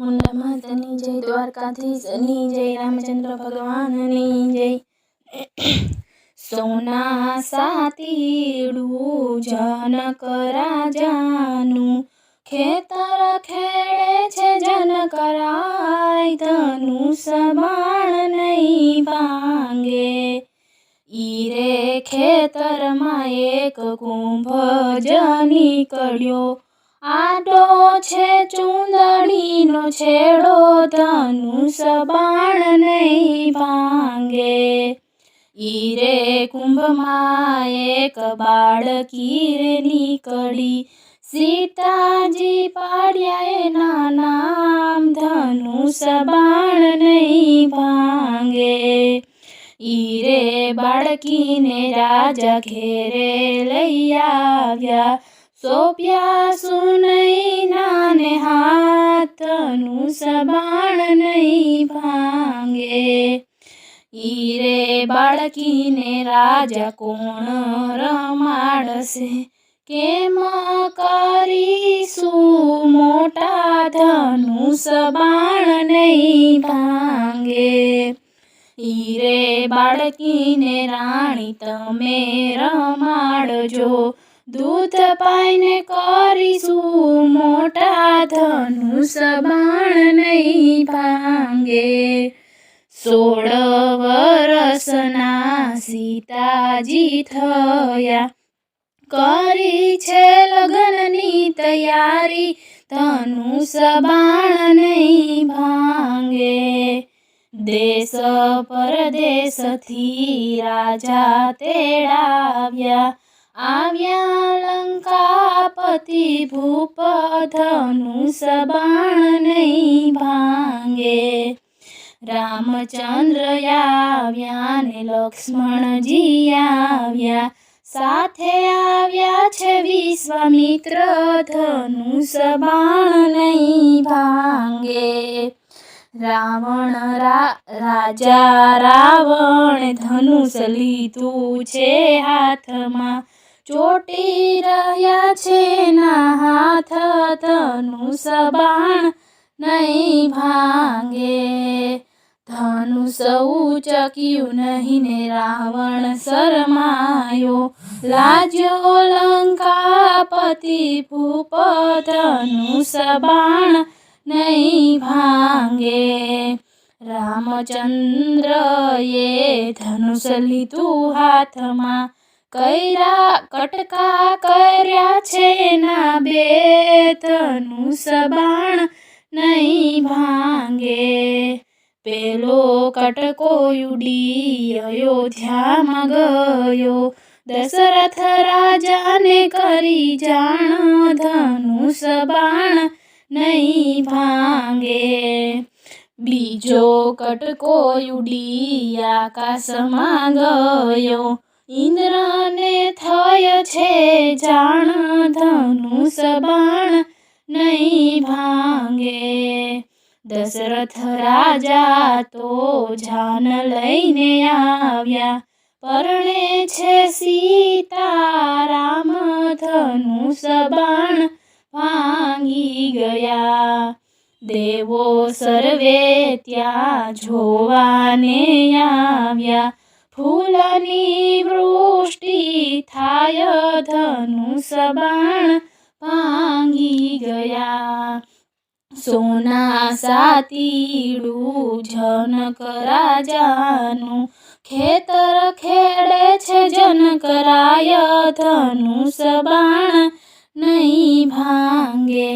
મુંડા માતાની જય, દ્વારકાધીશની જય, રામચંદ્ર ભગવાનની જય। સોના સાતીડું જનક રાજાનું, ખેતર ખેડે છે જનક રાય, ધનુષ બાણ નહીં ભાંગે। ઈરે ખેતરમાં એક કુંભ જ નીકળ્યો, આડો છે ચૂંદડીનો છેડો, ધનુષ બાણ નહીં ભાંગે। ઈરે કુંભમાં એક બાળકી રે નીકળી, સીતાજી પાડ્યા એના નામ, ધનુષ બાણ નહીં ભાંગે। ઈરે બાળકીને રાજા ઘેરે લઈ આવ્યા, સોંપ્યા સુનૈના ને હાથ, ધનુષ બાણ નહીં ભાંગે। ઈરે બાળકીને રાજા કોણ રમાડશે, કેમ કરીશું મોટા, ધનુષ બાણ નહીં ભાંગે। ઈરે બાળકીને રાણી તમે રમાડજો, દૂધ પાઈને કરીશું મોટા, ધનુષ બાણ નહીં ભાંગે। 16 વરસના સીતાજી થયા, કરી છે લગ્નની તૈયારી, ધનુષ બાણ નહીં ભાંગે। દેશ પરદેશથી રાજા તેડાવ્યા, આવ્યા લંકાપતિ ભૂપ, ધનુષ બાણ નહીં ભાંગે। રામચંદ્ર આવ્યા ને લક્ષ્મણજી આવ્યા, સાથે આવ્યા છે વિશ્વામિત્ર, ધનુષ બાણ નહીં ભાંગે। રાજા રાવણ ધનુષ લીધું છે હાથમાં, ચોટી રહ્યા છે ના હાથ, ધનુષ બાણ નહીં ભાંગે। ધનુષ ઉચક્યું નહીં ને રાવણ શરમાયો, લાજ્યો લંકાપતિ ભૂપ, ધનુષ બાણ નહીં ભાંગે। રામચંદ્રએ ધનુષ લીધું હાથમાં, કટકા કર્યા છે ના બે, ધનુષ બાણ નહીં ભાંગે। પેલો કટકો ઉડી અયોધ્યામાં ગયો, દશરથ રાજાને કરી જાણ, ધનુષ બાણ નહીં ભાંગે। બીજો કટકો ઉડી આકાશમાં ગયો, ઇન્દ્રને થય છે જાણ, ધનુષ બાણ નહીં ભાંગે। દશરથ રાજા તો જાન લઈને આવ્યા, પરણે છે સીતા રામ, ધનુષ બાણ ભાંગી ગયા। દેવો સર્વે ત્યાં જોવાને આવ્યા, ફૂલની વૃષ્ટિ થાય, ધનુષ બાણ ભાંગી ગયા। સોના સાતીડું જનક રાજાનું, ખેતર ખેડે છે જનક રાય, ધનુષ બાણ નહીં ભાંગે।